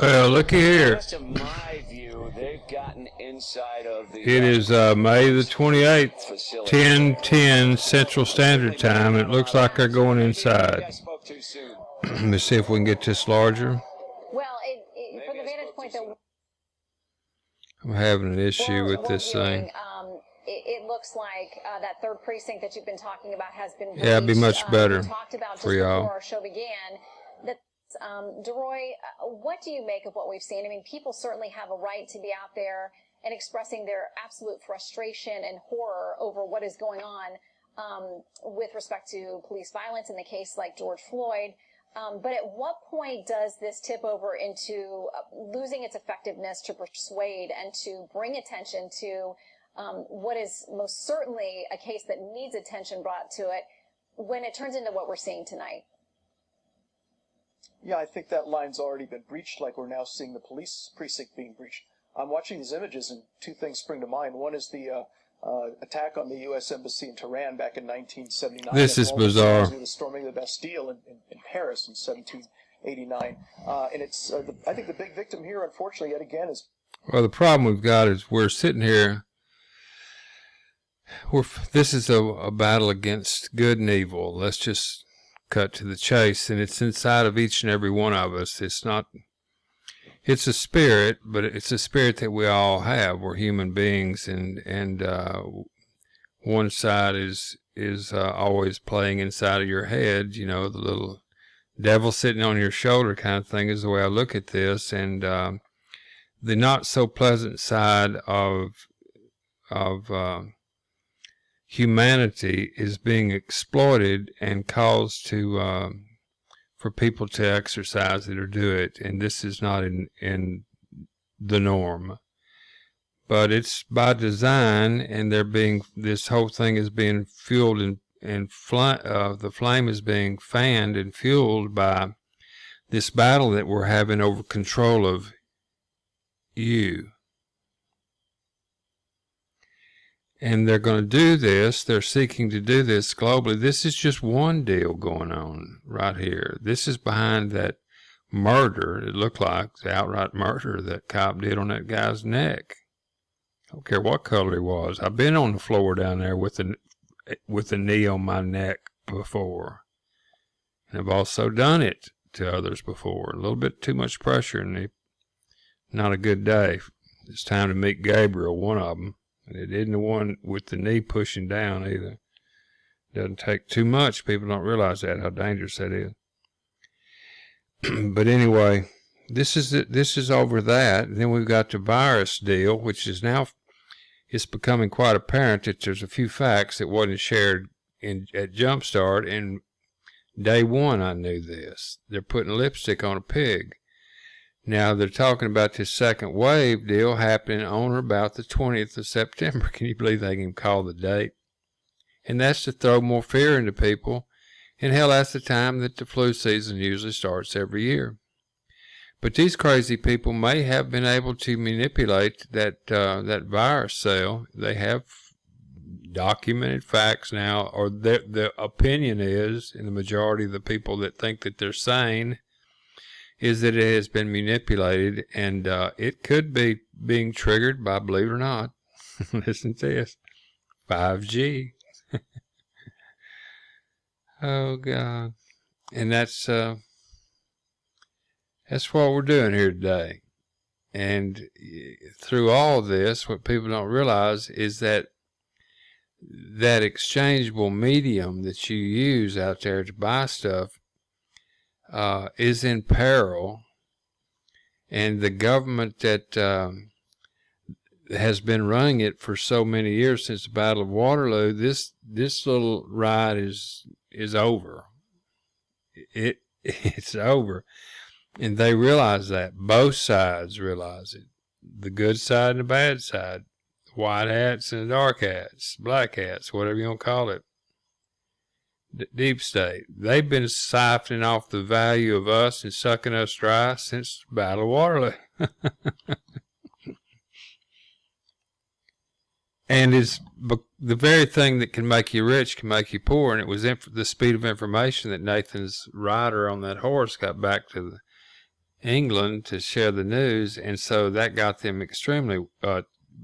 Well, looky here. To my view, they've gotten inside of the. It is May the 28th, 10:10 Central Standard Time. It looks like they're going inside. Let me see if we can get this larger. Well, from the vantage point that I'm having an issue with this thing. It looks like that third precinct that you've been talking about has been reached. Yeah, it'd be much better we talked about for just y'all. before our show began. That DeRoy, what do you make of what we've seen? I mean, people certainly have a right to be out there and expressing their absolute frustration and horror over what is going on with respect to police violence in the case like George Floyd. But at what point does this tip over into losing its effectiveness to persuade and to bring attention to what is most certainly a case that needs attention brought to it when it turns into what we're seeing tonight? Yeah, I think that line's already been breached, like we're now seeing the police precinct being breached. I'm watching these images and two things spring to mind. One is the attack on the U.S. Embassy in Tehran back in 1979. This is bizarre. The storming of the Bastille in Paris in 1789. And it's, I think the big victim here, unfortunately, yet again, is... Well, the problem we've got is we're sitting here. This is a battle against good and evil. Let's just cut to the chase. And it's inside of each and every one of us. It's not... It's a spirit, but it's a spirit that we all have. We're human beings, and one side is always playing inside of your head. You know, the little devil sitting on your shoulder kind of thing is the way I look at this. And the not so pleasant side of humanity is being exploited and caused to for people to exercise it or do it, and this is not in the norm, but it's by design, and this whole thing is being fueled and the flame is being fanned and fueled by this battle that we're having over control of you. And they're going to do this. They're seeking to do this globally. This is just one deal going on right here. This is behind that murder. It looked like the outright murder that cop did on that guy's neck. I don't care what color he was. I've been on the floor down there with a knee on my neck before. And I've also done it to others before. A little bit too much pressure, and not a good day. It's time to meet Gabriel, one of them. And it isn't the one with the knee pushing down either. Doesn't take too much. People don't realize that, how dangerous that is. But anyway, this is over that. And then we've got the virus deal, which is now, it's becoming quite apparent that there's a few facts that wasn't shared at Jumpstart. And day one, I knew this. They're putting lipstick on a pig. Now, they're talking about this second wave deal happening on or about the 20th of September. Can you believe they can call the date? And that's to throw more fear into people. And hell, that's the time that the flu season usually starts every year. But these crazy people may have been able to manipulate that virus cell. They have documented facts now, or the opinion is, and the majority of the people that think that they're sane, is that it has been manipulated, and it could be being triggered by, believe it or not, listen to this, 5G. Oh, God. And that's what we're doing here today. And through all this, what people don't realize is that exchangeable medium that you use out there to buy stuff is in peril, and the government that has been running it for so many years since the Battle of Waterloo, this little ride is over. It's over, and they realize that. Both sides realize it. The good side and the bad side, the white hats and the dark hats, black hats, whatever you want to call it. Deep state. They've been siphoning off the value of us and sucking us dry since the Battle of Waterloo. And it's the very thing that can make you rich can make you poor. And it was the speed of information that Nathan's rider on that horse got back to England to share the news, and so that got them extremely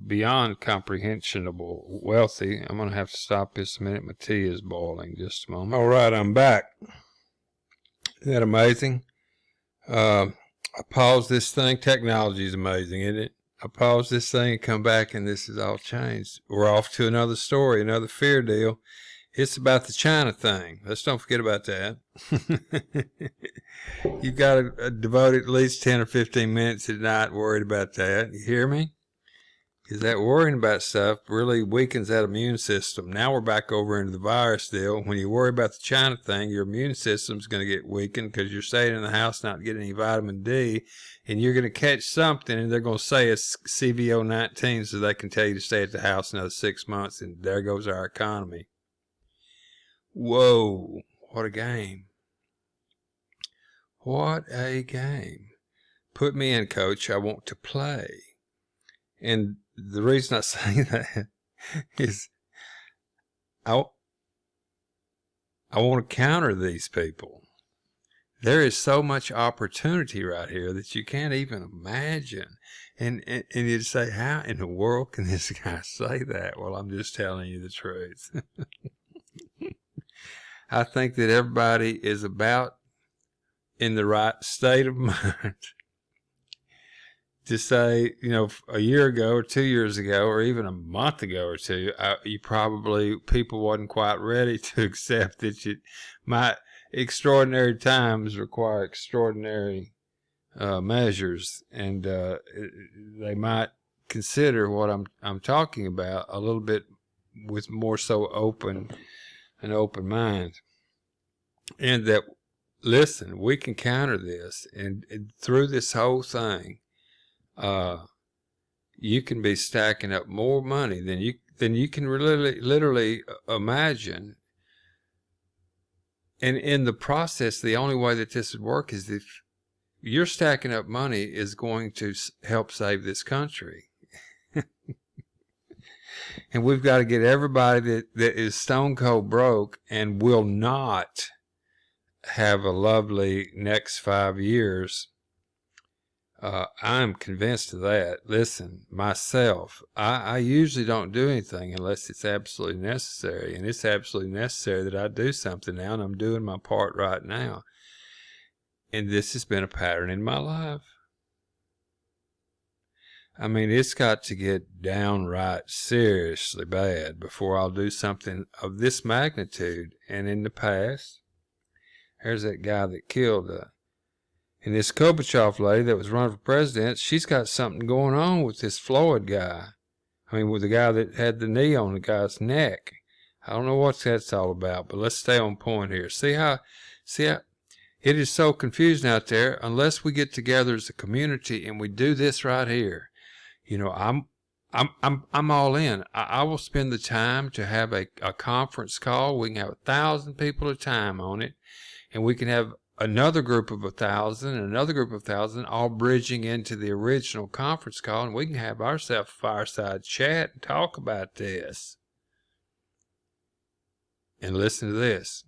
beyond comprehensionable wealthy. I'm going to have to stop this a minute. My tea is boiling. Just a moment. All right, I'm back. Isn't that amazing? I paused this thing. Technology is amazing, isn't it? I paused this thing and come back, and this is all changed. We're off to another story, another fear deal. It's about the China thing. Let's don't forget about that. You've got to devote at least 10 or 15 minutes at night worried about that. You hear me? Because that worrying about stuff really weakens that immune system. Now we're back over into the virus deal. When you worry about the China thing, your immune system's going to get weakened because you're staying in the house not getting any vitamin D, and you're going to catch something, and they're going to say it's CVO-19 so they can tell you to stay at the house another 6 months, and there goes our economy. Whoa, what a game. What a game. Put me in, coach. I want to play. And the reason I say that is I want to counter these people. There is so much opportunity right here that you can't even imagine. And you'd say, how in the world can this guy say that? Well, I'm just telling you the truth. I think that everybody is about in the right state of mind to say, you know, a year ago or 2 years ago or even a month ago or two, people wasn't quite ready to accept that extraordinary times require extraordinary measures, and they might consider what I'm talking about a little bit with more so an open mind. And that, listen, we can counter this, and through this whole thing, you can be stacking up more money than you can literally imagine. And in the process, the only way that this would work is if you're stacking up money is going to help save this country. And we've got to get everybody that is stone cold broke and will not have a lovely next 5 years. I'm convinced of that. Listen, myself, I usually don't do anything unless it's absolutely necessary. And it's absolutely necessary that I do something now, and I'm doing my part right now. And this has been a pattern in my life. I mean, it's got to get downright seriously bad before I'll do something of this magnitude. And in the past, there's that guy that killed and this Gorbachev lady that was running for president, she's got something going on with this Floyd guy. I mean, with the guy that had the knee on the guy's neck. I don't know what that's all about, but let's stay on point here. See how it is so confusing out there. Unless we get together as a community and we do this right here, you know, I'm all in. I will spend the time to have a conference call. We can have 1,000 people at a time on it, and we can have another group of 1,000 and another group of 1,000 all bridging into the original conference call, and we can have ourselves a fireside chat and talk about this. And listen to this.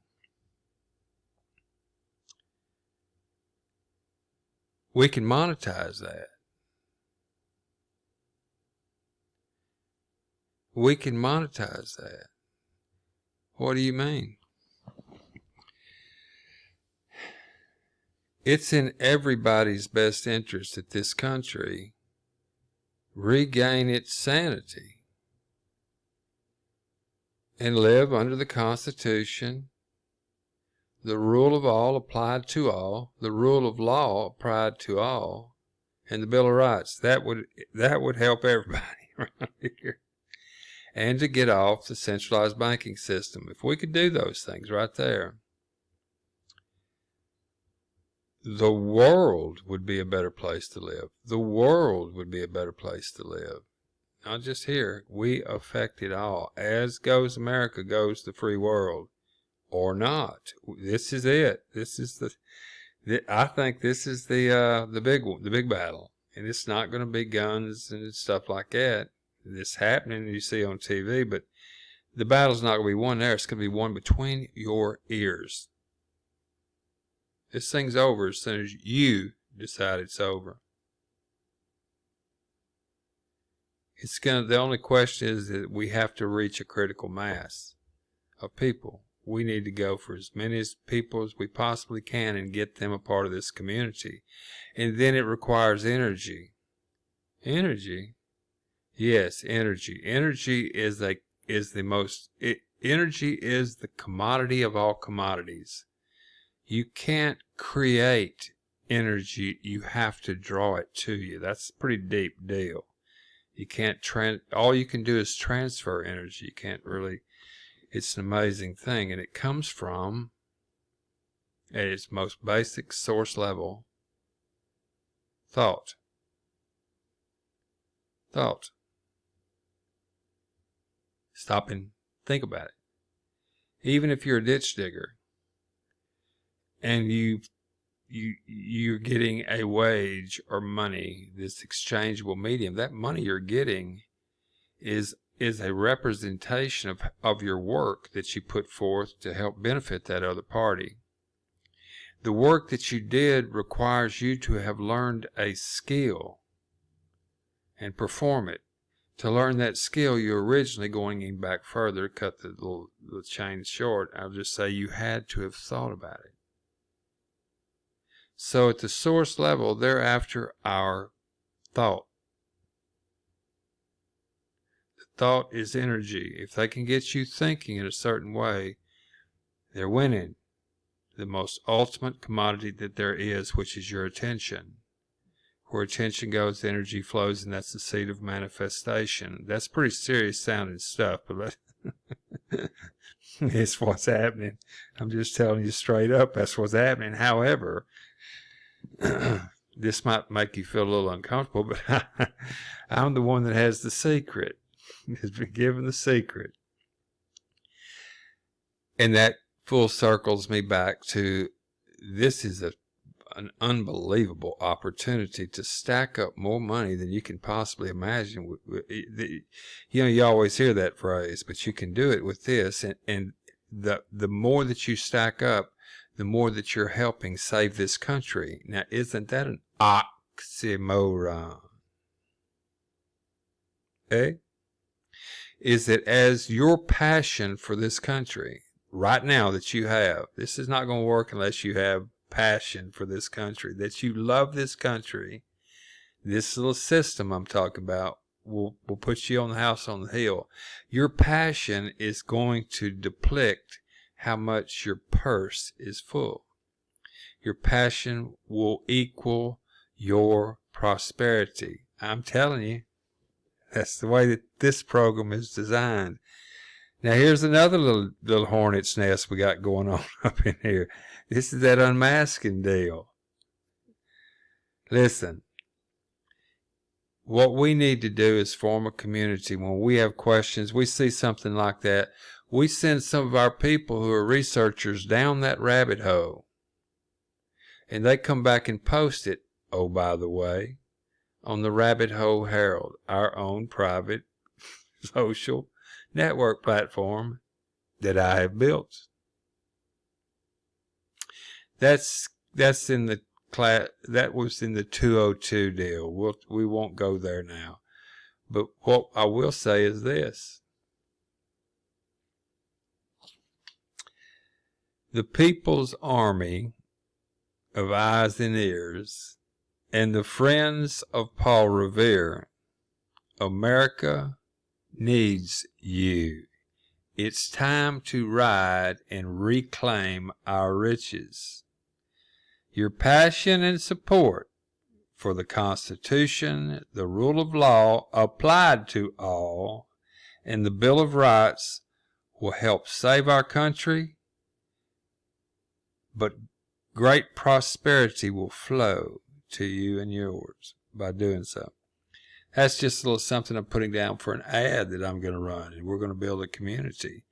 We can monetize that. We can monetize that. What do you mean? It's in everybody's best interest that this country regain its sanity and live under the Constitution, the rule of all applied to all, the rule of law applied to all, and the Bill of Rights. That would help everybody around here. And to get off the centralized banking system. If we could do those things right there, the world would be a better place to live. The world would be a better place to live. Not just here. We affect it all. As goes America, goes the free world. Or not. This is it. This is I think this is the big one, the big battle. And it's not going to be guns and stuff like that. This happening you see on TV, but the battle's not going to be won there. It's going to be won between your ears. This thing's over as soon as you decide it's over. The only question is that we have to reach a critical mass of people. We need to go for as many people as we possibly can and get them a part of this community. And then it requires energy. Energy? Yes, energy. Energy energy is the commodity of all commodities. You can't create energy, you have to draw it to you. That's a pretty deep deal. You can't all you can do is transfer energy. You can't really, it's an amazing thing, and it comes from, at its most basic source level, thought. Thought. Stop and think about it. Even if you're a ditch digger and you're getting a wage or money, this exchangeable medium, that money you're getting is a representation of your work that you put forth to help benefit that other party. The work that you did requires you to have learned a skill and perform it. To learn that skill, you're originally going back further, cut the chain short. I'll just say you had to have thought about it. So at the source level, they're after our thought. The thought is energy. If they can get you thinking in a certain way, they're winning the most ultimate commodity that there is, which is your attention. Where attention goes, energy flows, and that's the seed of manifestation. That's pretty serious sounding stuff, but it's what's happening. I'm just telling you straight up, that's what's happening. However, this might make you feel a little uncomfortable, but I'm the one that has the secret. Has been given the secret. And that full circles me back to, this is an unbelievable opportunity to stack up more money than you can possibly imagine. You always hear that phrase, but you can do it with this. And the more that you stack up, the more that you're helping save this country. Now, isn't that an oxymoron? Eh? Is that as your passion for this country right now that you have, this is not going to work unless you have passion for this country, that you love this country. This little system I'm talking about will put you on the house on the hill. Your passion is going to depict how much your purse is full. Your passion will equal your prosperity. I'm telling you, that's the way that this program is designed. Now here's another little hornet's nest we got going on up in here. This is that unmasking deal. Listen, what we need to do is form a community. When we have questions, we see something like that, we send some of our people who are researchers down that rabbit hole. And they come back and post it, oh, by the way, on the Rabbit Hole Herald, our own private social network platform that I have built. That's in the class. That was in the 202 deal. We won't go there now. But what I will say is this: the People's Army of Eyes and Ears and the Friends of Paul Revere, America needs you. It's time to ride and reclaim our riches. Your passion and support for the Constitution, the rule of law applied to all, and the Bill of Rights will help save our country, but great prosperity will flow to you and yours by doing so. That's just a little something I'm putting down for an ad that I'm going to run, and we're going to build a community.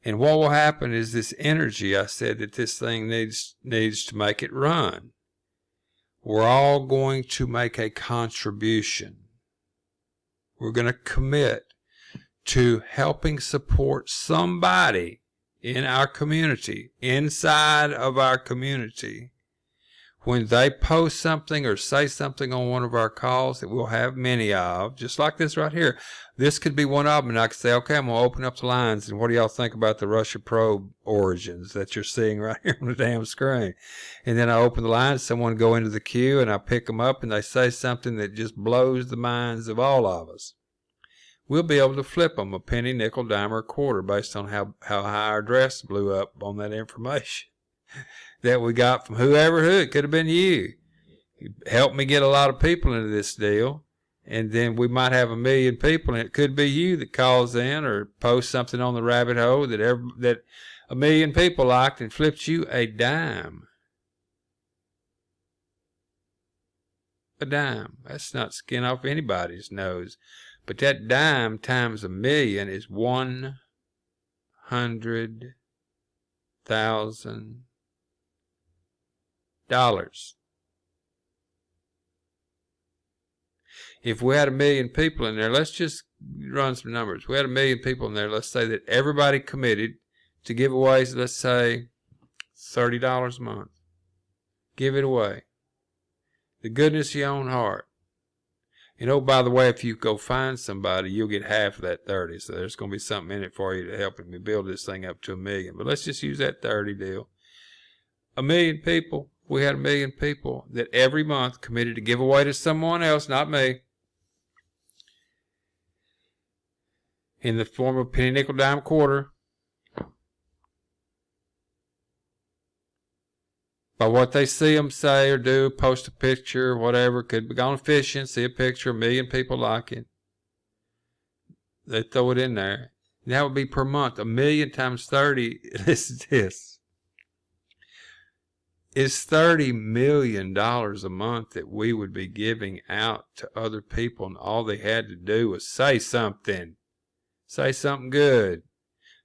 And what will happen is this energy, I said that this thing needs to make it run. We're all going to make a contribution. We're going to commit to helping support somebody in our community, inside of our community, when they post something or say something on one of our calls that we'll have many of, just like this right here, this could be one of them, and I could say, okay, I'm going to open up the lines, and what do y'all think about the Russia probe origins that you're seeing right here on the damn screen? And then I open the lines, someone go into the queue, and I pick them up, and they say something that just blows the minds of all of us. We'll be able to flip them a penny, nickel, dime, or a quarter based on how high our dress blew up on that information that we got from whoever it could have been you. Helped me get a lot of people into this deal. And then we might have 1 million people, and it could be you that calls in or posts something on the rabbit hole that 1 million people liked and flipped you a dime. A dime. That's not skin off anybody's nose. But that dime times 1 million is $100,000. If we had 1 million people in there, let's just run some numbers. We had 1 million people in there. Let's say that everybody committed to give away, let's say, $30 a month. Give it away. The goodness of your own heart. And oh, by the way, if you go find somebody, you'll get half of that 30. So there's going to be something in it for you to help me build this thing up to 1 million. But let's just use that 30 deal. 1 million people. We had 1 million people that every month committed to give away to someone else, not me, in the form of penny, nickel, dime, quarter. By what they see them say or do, post a picture, whatever, could be gone fishing, see a picture, 1 million people like it. They throw it in there. And that would be per month. 1 million times 30, listen to this. It's $30 million a month that we would be giving out to other people, and all they had to do was say something. Say something good.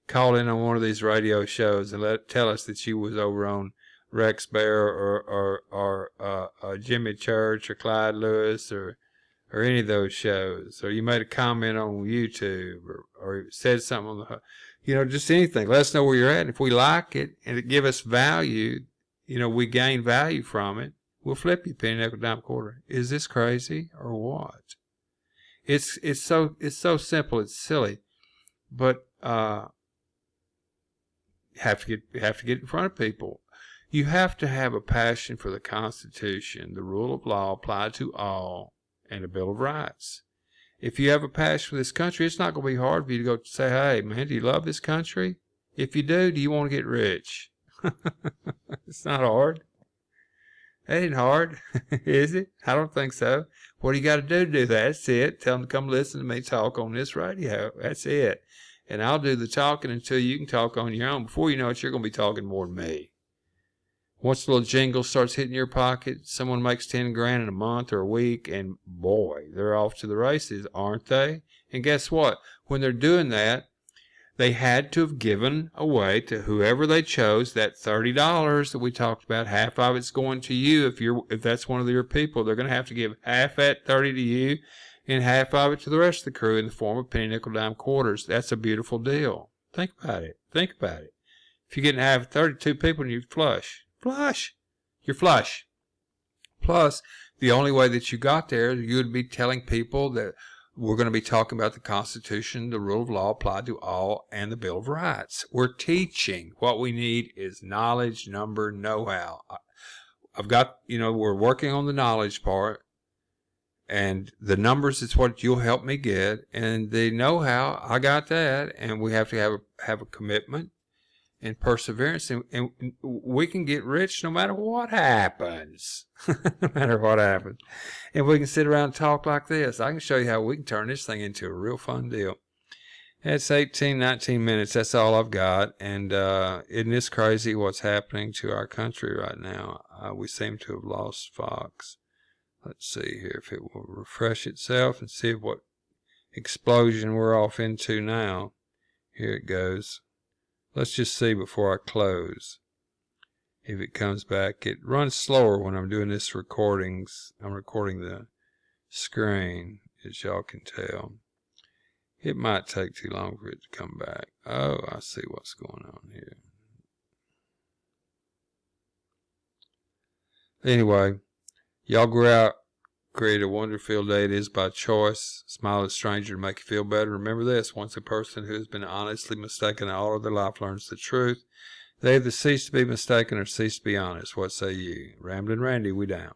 Call in on one of these radio shows and tell us that you was over on Rex Bear or Jimmy Church or Clyde Lewis or any of those shows, or you made a comment on YouTube or said something on the, just anything. Let us know where you're at, and if we like it and it give us value, we gain value from it, we'll flip you penny, nickel, dime, quarter. Is this crazy or what? It's so simple, it's silly, but you have to get in front of people. You have to have a passion for the Constitution, the rule of law applied to all, and the Bill of Rights. If you have a passion for this country, it's not going to be hard for you to go say, hey, man, do you love this country? If you do you want to get rich? It's not hard. That ain't hard, is it? I don't think so. What do you got to do that? That's it. Tell them to come listen to me talk on this radio. That's it. And I'll do the talking until you can talk on your own. Before you know it, you're going to be talking more than me. Once the little jingle starts hitting your pocket, someone makes 10 grand in a month or a week, and boy, they're off to the races, aren't they? And guess what? When they're doing that, they had to have given away to whoever they chose that $30 that we talked about. Half of it's going to you. If that's one of your people, they're going to have to give half that 30 to you and half of it to the rest of the crew in the form of penny, nickel, dime, quarters. That's a beautiful deal. Think about it. Think about it. If you're getting half 32 people and you flush. You're flush. Plus, the only way that you got there, you would be telling people that we're going to be talking about the Constitution, the rule of law applied to all, and the Bill of Rights. We're teaching. What we need is knowledge, number, know-how. I've got, we're working on the knowledge part, and the numbers is what you'll help me get, and the know-how, I got that, and we have to have a commitment and perseverance, and we can get rich no matter what happens. No matter what happens. And we can sit around and talk like this. I can show you how we can turn this thing into a real fun deal. It's 18, 19 minutes. That's all I've got. And isn't this crazy what's happening to our country right now? We seem to have lost Fox. Let's see here if it will refresh itself and see what explosion we're off into now. Here it goes. Let's just see before I close if it comes back. It runs slower when I'm doing this recordings. I'm recording the screen, as y'all can tell. It might take too long for it to come back. Oh, I see what's going on here. Anyway, y'all go out, create a wonderful day. It is by choice. Smile at a stranger to make you feel better. Remember this: once a person who has been honestly mistaken all of their life learns the truth, they either cease to be mistaken or cease to be honest. What say you? Ramblin' Randy, we down.